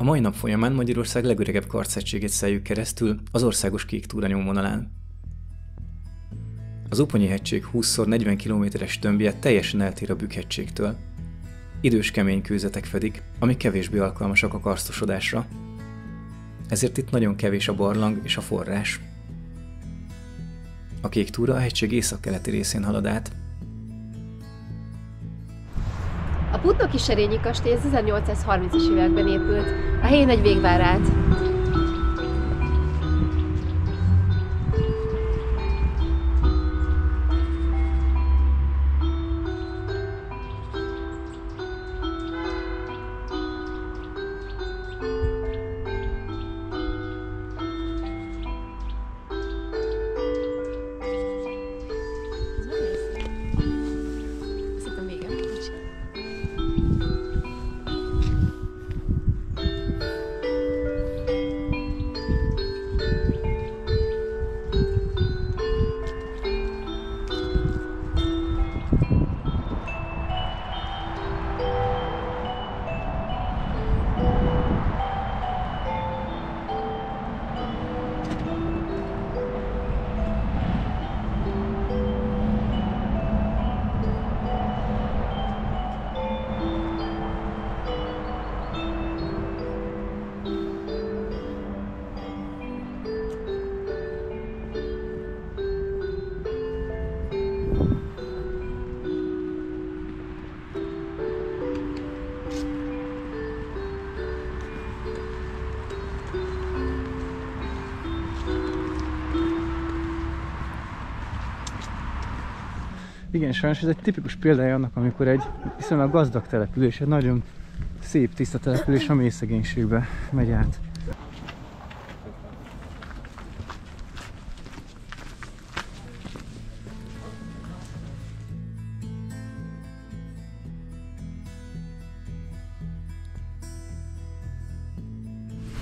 A mai nap folyamán Magyarország legöregebb karszegységét szeljük keresztül az országos kék túra nyomvonalán. Az Oponyi-hegység 20x40 km-es tömbje teljesen eltér a Bükk-hegységtől. Idős kemény kőzetek fedik, amik kevésbé alkalmasak a karsztosodásra. Ezért itt nagyon kevés a barlang és a forrás. A kék túra a hegység északkeleti részén halad át. A Putnoki-Serényi kastély az 1830-as években épült. A helyén egy vég vár át. Igen, sajnos ez egy tipikus példája annak, amikor egy viszonylag gazdag település, egy nagyon szép, tiszta település a mély szegénységbe megy át.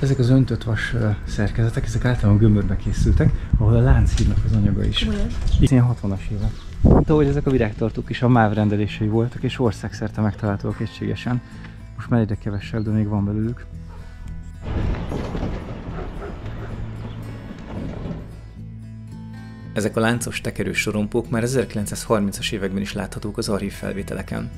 Ezek az öntött vas szerkezetek, ezek általában gömbörbe készültek, ahol a Lánchídnak az anyaga is. Itt ilyen 60-as évek. Mint ahogy ezek a virágtartók is a MÁV rendelései voltak, és országszerte megtalálhatóak egységesen. Most már egyre kevesebb, de még van belőlük. Ezek a láncos tekerős sorompók már 1930-as években is láthatók az archív felvételeken.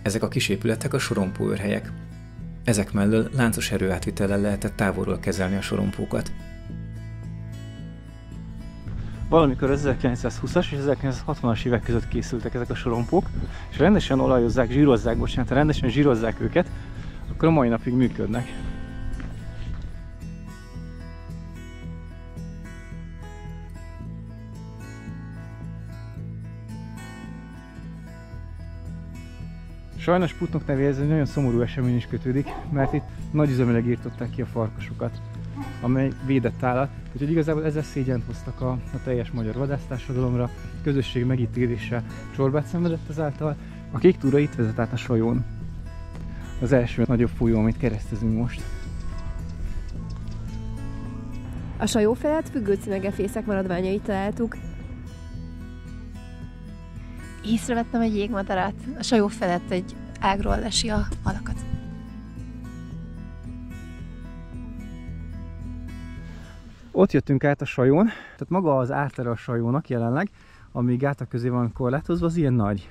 Ezek a kis épületek a sorompó őrhelyek. Ezek mellől láncos erőátvitellel lehetett távolról kezelni a sorompókat. Valamikor az 1920-as és 1960-as évek között készültek ezek a sorompók, és rendesen olajozzák, rendesen zsírozzák őket, akkor a mai napig működnek. Sajnos Putnok nevéhez egy nagyon szomorú esemény is kötődik, mert itt nagyüzemileg írtották ki a farkasokat, amely védett állat, úgyhogy igazából ezzel szégyent hoztak a teljes magyar vadásztársadalomra, közösség megítélése csorbát szenvedett ezáltal. A kék túra itt vezet át a Sajón, az első nagyobb folyó, amit keresztezünk most. A Sajó felett függőcinegefészek maradványait találtuk. Észrevettem egy jégmadarat, a Sajó felett egy ágról lesi a halakat. Ott jöttünk át a Sajón, tehát maga az ártere a Sajónak jelenleg, ami gátak közé van korlátozva, az ilyen nagy.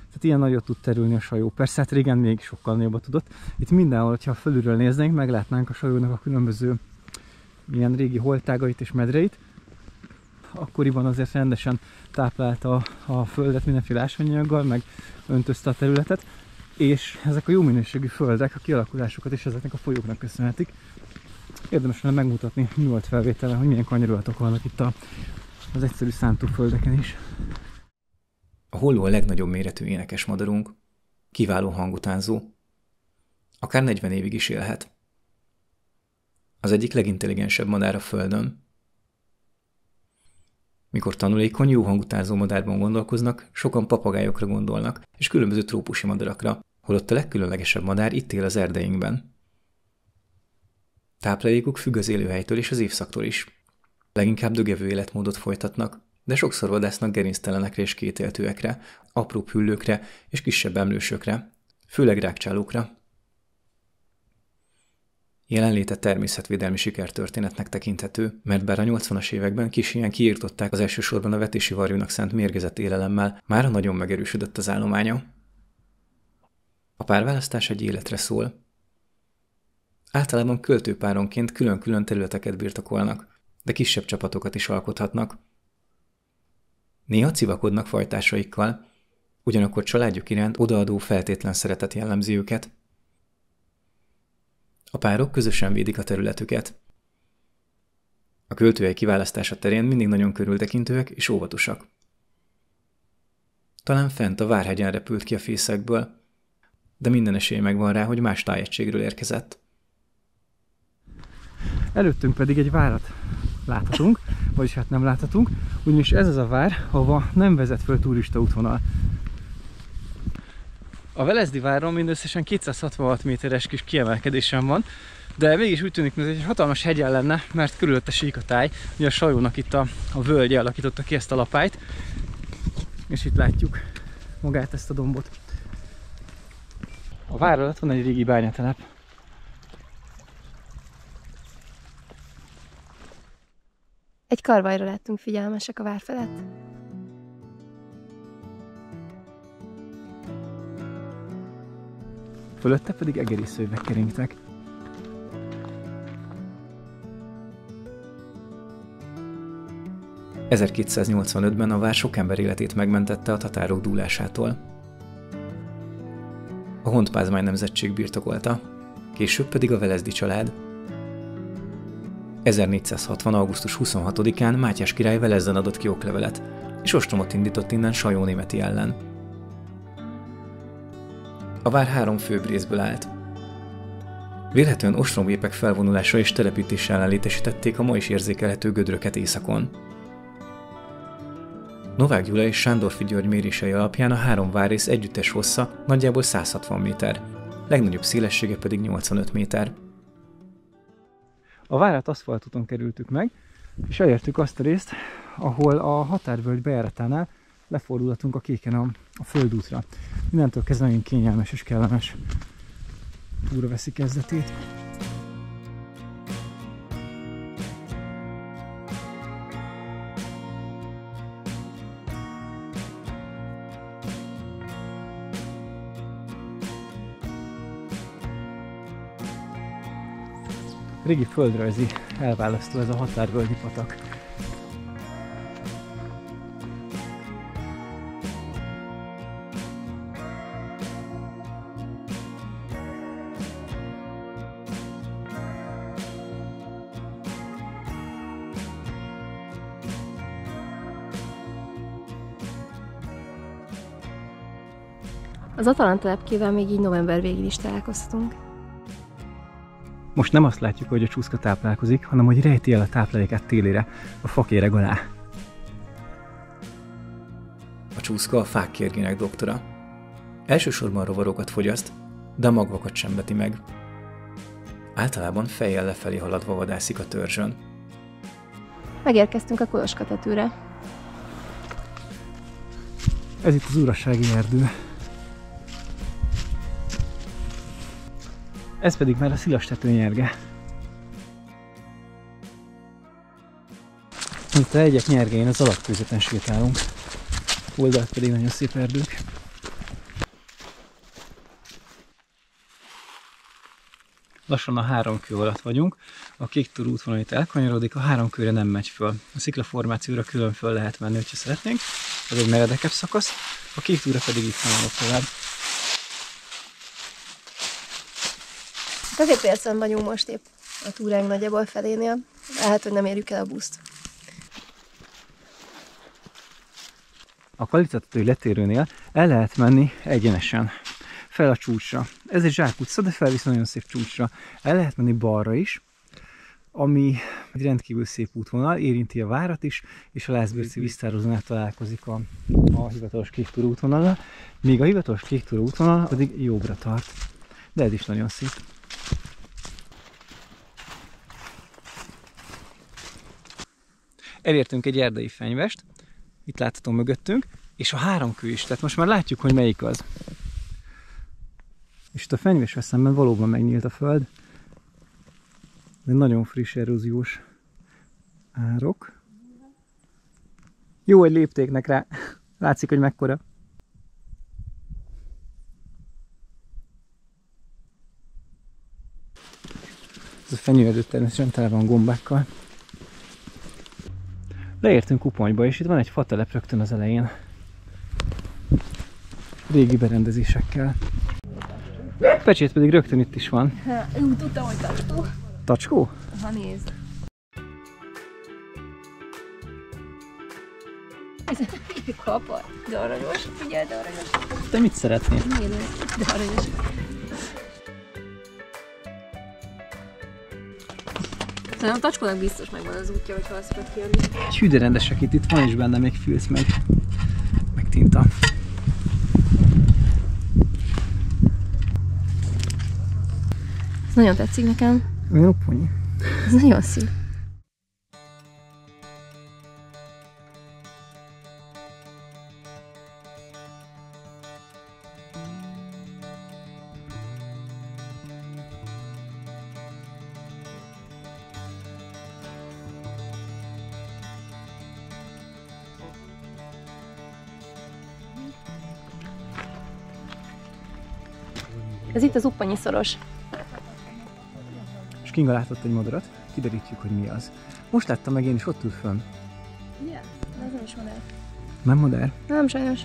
Tehát ilyen nagyot tud terülni a Sajó. Persze hát régen még sokkal nagyobbat tudott. Itt mindenhol, ha fölülről néznénk, meglátnánk a Sajónak a különböző ilyen régi holtágait és medreit. Akkoriban azért rendesen táplálta a földet mindenféle ásványanyaggal, meg öntözte a területet, és ezek a jó minőségű földek, a kialakulásukat is ezeknek a folyóknak köszönhetik. Érdemes lenne megmutatni nyugodt felvételen, hogy milyen kanyarulatok vannak itt az egyszerű szántóföldeken is. A holló a legnagyobb méretű énekesmadarunk, kiváló hangutánzó. Akár 40 évig is élhet. Az egyik legintelligensebb madár a Földön. Mikor tanulékony, jó hangutánzó madárban gondolkoznak, sokan papagájokra gondolnak, és különböző trópusi madarakra, holott a legkülönlegesebb madár itt él az erdeinkben. Táplálékuk függ az élőhelytől és az évszaktól is. Leginkább dögevő életmódot folytatnak, de sokszor vadásznak gerinctelenekre és kétéltőekre, apró hüllőkre és kisebb emlősökre, főleg rágcsálókra. Jelenléte természetvédelmi sikertörténetnek tekinthető, mert bár a 80-as években Kisihen kiirtották az elsősorban a vetési varjúnak szánt mérgezett élelemmel, mára nagyon megerősödött az állománya. A párválasztás egy életre szól. Általában költőpáronként külön-külön területeket birtokolnak, de kisebb csapatokat is alkothatnak. Néha civakodnak fajtásaikkal, ugyanakkor családjuk iránt odaadó feltétlen szeretet jellemzi őket. A párok közösen védik a területüket. A költőhely kiválasztása terén mindig nagyon körültekintőek és óvatosak. Talán fent a Várhegyen repült ki a fészekből, de minden esély megvan rá, hogy más tájegységről érkezett. Előttünk pedig egy várat láthatunk, vagyis hát nem láthatunk, ugyanis ez az a vár, ahova nem vezet föl turista útvonal. A Velezdi váron mindösszesen 266 méteres kis kiemelkedésen van, de mégis úgy tűnik, hogy egy hatalmas hegyen lenne, mert körülötte sík a táj. Ugye a Sajónak itt a völgye alakította ki ezt a lapályt, és itt látjuk magát ezt a dombot. A vár alatt van egy régi bányatelep. Egy karvajra lettünk figyelmesek a vár felett. Fölötte pedig egerészővek keringtek. ...1285-ben a vár sok ember életét megmentette a tatárok dúlásától. A Hontpázmány nemzetség birtokolta, később pedig a Velezdi család. 1460. augusztus 26-án Mátyás király Velezzen adott ki oklevelet, és ostromot indított innen Sajó-Németi ellen. A vár 3 főbb részből állt. Vélhetően ostromgépek felvonulása és telepítése ellen létesítették a ma is érzékelhető gödröket északon. Novák Gyula és Sándorfi György mérései alapján a 3 várrész együttes hossza nagyjából 160 méter, legnagyobb szélessége pedig 85 méter. A várat aszfaltúton kerültük meg, és elértük azt a részt, ahol a határvölgy bejáratánál lefordulhatunk a kéken a földútra. Innentől kezdve nagyon kényelmes és kellemes túra veszi kezdetét. Régi földrajzi elválasztó ez a határvölgyi patak. Az Atalanta lepkével még így november végig is találkozhatunk. Most nem azt látjuk, hogy a csúszka táplálkozik, hanem hogy rejti el a táplálékát télére, a fakéreg alá. A csúszka a fák kérgének doktora. Elsősorban rovarokat fogyaszt, de a magvakat sem veti meg. Általában fejjel lefelé haladva vadászik a törzsön. Megérkeztünk a Koloskatetőre. Ez itt az Urasági erdő. Ez pedig már a Szilastető nyerge. Itt a hegyek nyergején az alapkőzeten sétálunk. Oldalt pedig nagyon szép erdők. Lassan a 3 kő alatt vagyunk. A Kéktúra útvonal itt elkanyarodik, a 3 kőre nem megy föl. A sziklaformációra külön föl lehet menni, hogyha szeretnénk. Ez egy meredekebb szakasz. A Kéktúra pedig itt van tovább. Középércen vagyunk most épp a túránk nagyjából felénél. Lehet, hogy nem érjük el a buszt. A Kalicatetői letérőnél el lehet menni egyenesen fel a csúcsra. Ez egy zsákutca, de felvisz nagyon szép csúcsra. El lehet menni balra is, ami egy rendkívül szép útvonal, érinti a várat is, és a Lászbérci víztározónál találkozik a hivatalos Kéktúra útvonallal, míg a hivatalos Kéktúra útvonal pedig jobbra tart. De ez is nagyon szép. Elértünk egy erdei fenyvest, itt látható mögöttünk, és a 3 kő is, tehát most már látjuk, hogy melyik az. És itt a fenyvesvel szemben valóban megnyílt a föld. Ez egy nagyon friss eróziós árok. Jó, hogy léptéknek rá. Látszik, hogy mekkora. Ez a fenyőerdő természetesen tele van gombákkal. Leértünk Uponyba, és itt van egy fatelep rögtön az elején. Régi berendezésekkel. Pecsét pedig rögtön itt is van. Tudtam, hogy tacskó. Tacskó? Ha nézd. Ez egy kapar. De aranyos. Figyelj, de aranyos. Te mit szeretnél? De aranyos. Szerintem a tacskónak biztos megvan az útja, hogyha azt szokott kijönni. Egy hű, de rendesek itt van is benne még filc meg tinta. Ez nagyon tetszik nekem. Olyan Uponyi. Ez nagyon szép. Ez itt az Uponyi szoros. És Kinga látott egy madarat, kiderítjük, hogy mi az. Most láttam meg én is, ott ül fönn. Igen, ez nem is madár. Nem madár? Nem, sajnos.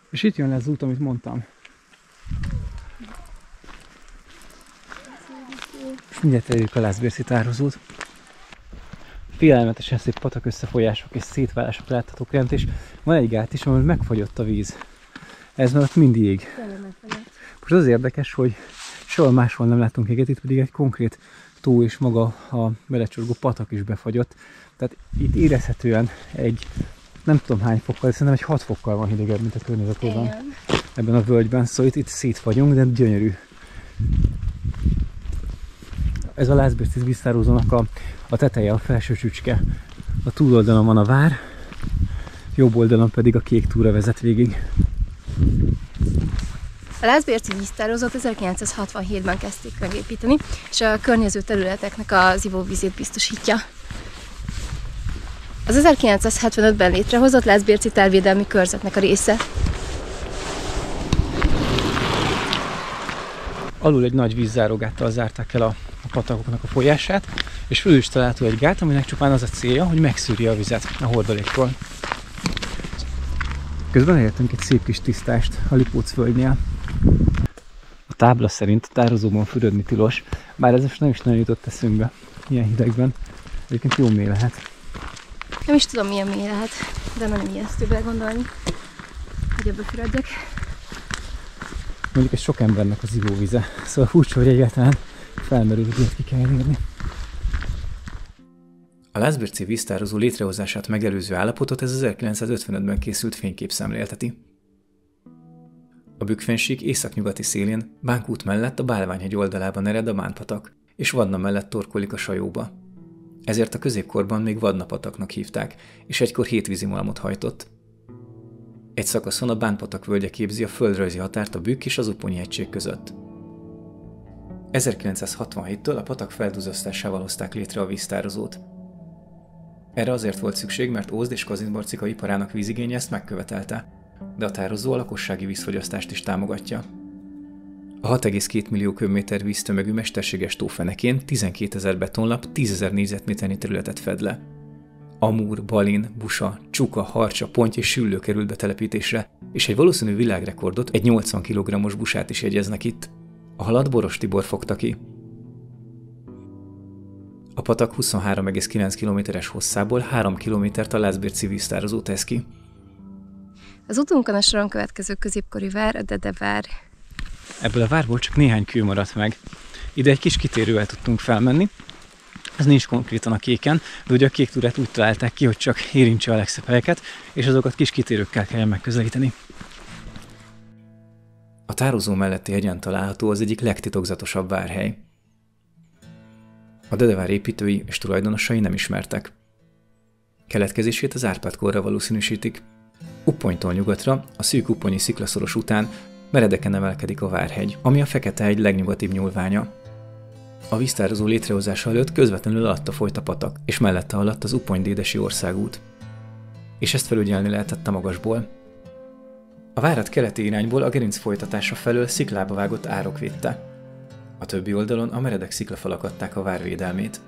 És itt jön le az út, amit mondtam. És mindjárt elérjük a Lászbérci tározót. Félelmetesen szép patak összefolyások és szétválások láthatók rend, és van egy gát is, ahol megfagyott a víz. Ez mellett mind jég. Most az érdekes, hogy sehol máshol nem látunk jéget, itt pedig egy konkrét tó és maga a belecsorgó patak is befagyott. Tehát itt érezhetően egy, nem tudom hány fokkal, szerintem egy 6 fokkal van hidegebb, mint a környezetében ebben a völgyben, szóval itt szétfagyunk, de gyönyörű. Ez a Lászbérci víztározónak a teteje, a felső csücske. A túloldalon van a vár, jobb oldalon pedig a kék túra vezet végig. A Lászbérci víztározót 1967-ben kezdték megépíteni, és a környező területeknek az ivóvízét biztosítja. Az 1975-ben létrehozott Lászbérci tervédelmi körzetnek a része. Alul egy nagy vízzárógáttal zárták el a patakoknak a folyását, és fölül is található egy gát, aminek csupán az a célja, hogy megszűrje a vizet a hordaléktól. Közben elértünk egy szép kis tisztást a Lipócvölgynél. A tábla szerint a tározóban fürödni tilos, bár ez most nem is nagyon jutott eszünkbe ilyen hidegben. Egyébként jó mély lehet. Nem is tudom, milyen mély lehet, de nagyon ijesztő belegondolni, hogy ebbe fürödjek. Mondjuk ez sok embernek az ivóvize, szóval furcsa, hogy egyáltalán felmerül, hogy ilyet ki kell írni. A Lászbérci víztározó létrehozását megelőző állapotot ez 1955-ben készült fénykép szemlélteti. A Bükkfennsík északnyugati szélén, Bánkút mellett a Bálványhegy oldalában ered a Bánpatak, és Vadna mellett torkollik a Sajóba. Ezért a középkorban még Vadnapataknak hívták, és egykor 7 vízimalmot hajtott. Egy szakaszon a Bánpatak völgye képzi a földrajzi határt a Bükk és az Uponyi hegység között. 1967-től a patak felduzasztásával hozták létre a víztározót. Erre azért volt szükség, mert Ózd és Kazincbarcika iparának vízigénye ezt megkövetelte, de a tározó a lakossági vízfogyasztást is támogatja. A 6,2 millió köbméter víztömegű mesterséges tófenekén 12 000 betonlap 10 000 négyzetméternyi területet fed le. Amúr, balin, busa, csuka, harcsa, ponty és süllő került betelepítésre, és egy valószínű világrekordot, egy 80 kg-os busát is jegyeznek itt. A halat Boros Tibor fogta ki. A patak 23,9 km-es hosszából 3 km-t a Lászbérci víztározó tesz ki. Az utunkon a soron következő középkori vár, a Dedevár. Ebből a várból csak néhány kő maradt meg. Ide egy kis kitérővel tudtunk felmenni, Ez nincs konkrétan a kéken, de ugye a kék túrát úgy találták ki, hogy csak érintse a legszebb helyeket, és azokat kis kitérőkkel kell megközelíteni. A tározó melletti hegyen található az egyik legtitokzatosabb várhely. A Dedevár építői és tulajdonosai nem ismertek. Keletkezését az Árpád-korra valószínűsítik. Upponytól nyugatra, a szűk upponyi sziklaszoros után meredeken emelkedik a Várhegy, ami a Fekete-hegy legnyugatibb nyúlványa. A víztározó létrehozása előtt közvetlenül alatta folyt a patak, és mellette haladt az Uppony-Dédesi országút. És ezt felügyelni lehetett a magasból. A várat keleti irányból a gerinc folytatása felől sziklába vágott árok védte. A többi oldalon a meredek sziklafalak adták a vár védelmét.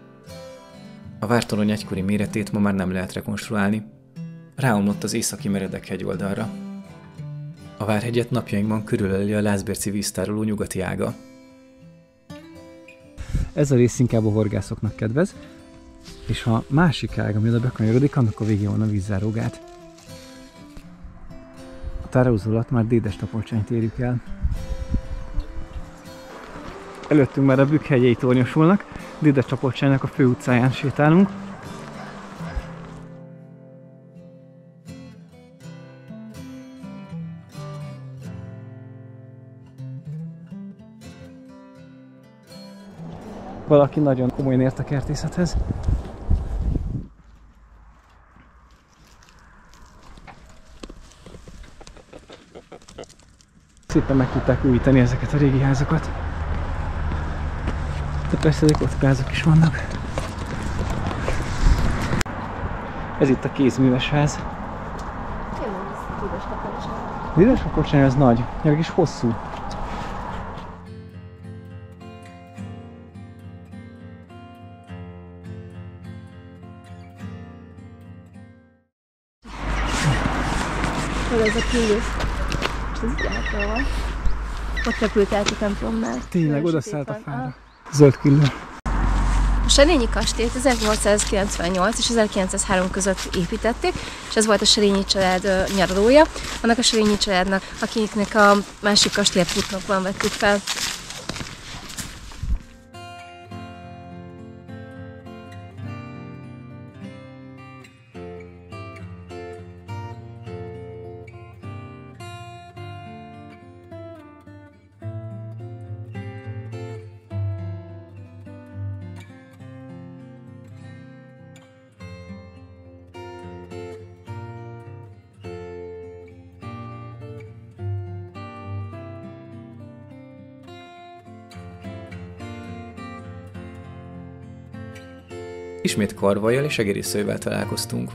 A vártorony egykori méretét ma már nem lehet rekonstruálni. Ráomlott az északi meredek hegyoldalra. A Várhegyet napjainkban körülöli a Lászbérci víztároló nyugati ága. Ez a rész inkább a horgászoknak kedvez, és a másik ág, ami oda bekanyarodik, annak a végén van a vízzárógát. A tározó alatt már Dédes-Tapolcsányt érjük el. Előttünk már a Bükk-hegyei tornyosulnak, Dédes-Tapolcsánynak a főutcáján sétálunk. Valaki nagyon komolyan ért a kertészethez. Szépen meg tudták újítani ezeket a régi házakat. De persze ezek kockázak is vannak. Ez itt a kézműves ház. Dédes-Tapolcsány az nagy, meg is hosszú. Hol ez a küldő? És ez így átra van. Ott repült át a templomnál. Tényleg, odaszállt a fára. Zöld küldő. A Serényi kastélyt 1898 és 1903 között építették, és ez volt a Serényi család nyaralója. Annak a Serényi családnak, akiknek a másik kastélyt Putnokban vettük fel. Ismét karvajjal és egerészővel találkoztunk.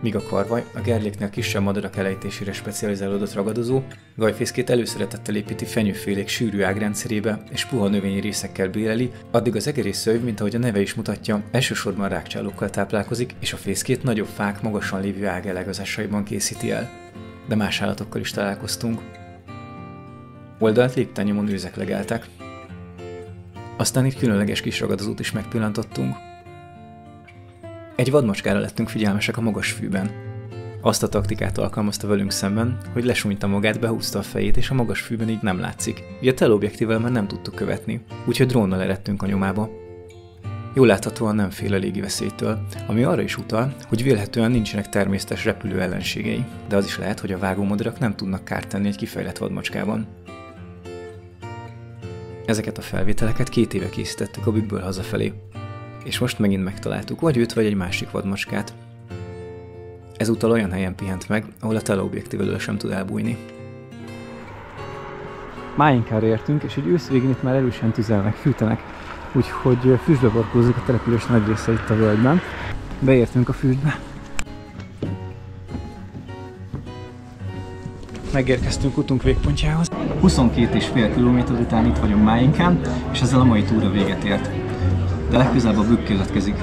Míg a karvaj a gerléknél kisebb madarak elejtésére specializálódott ragadozó, gajfészkét előszeretettel építi fenyőfélék sűrű ágrendszerébe és puha növényi részekkel béleli, addig az egerészőv, mint ahogy a neve is mutatja, elsősorban rágcsálókkal táplálkozik, és a fészkét nagyobb fák magasan lévő ágelegazásaiban készíti el. De más állatokkal is találkoztunk. Oldalt léptányomon őzek legeltek. Aztán itt különleges kis ragadozót is megpillantottunk. Egy vadmacskára lettünk figyelmesek a magas fűben. Azt a taktikát alkalmazta velünk szemben, hogy lesúnyta magát, behúzta a fejét, és a magas fűben így nem látszik. Ugye a teleobjektívvel már nem tudtuk követni, úgyhogy drónnal eredtünk a nyomába. Jól láthatóan nem fél a légiveszélytől, ami arra is utal, hogy vélhetően nincsenek természetes repülő ellenségei, de az is lehet, hogy a vágómadarak nem tudnak kárt tenni egy kifejlett vadmacskában. Ezeket a felvételeket 2 éve készítettük a Bükkből hazafelé, és most megint megtaláltuk vagy őt, vagy egy másik vadmacskát. Ezúttal olyan helyen pihent meg, ahol a teleobjektív elől sem tud elbújni. Máinkára értünk, és egy ősz végén itt már erősen tüzelnek, fűtenek, úgyhogy füstbe borkózik a település nagy része itt a völgyben. Beértünk a füstbe. Megérkeztünk utunk végpontjához. 22,5 km után itt vagyunk Máinkán, és ezzel a mai túra véget ért. De legközelebb a Bükk következik.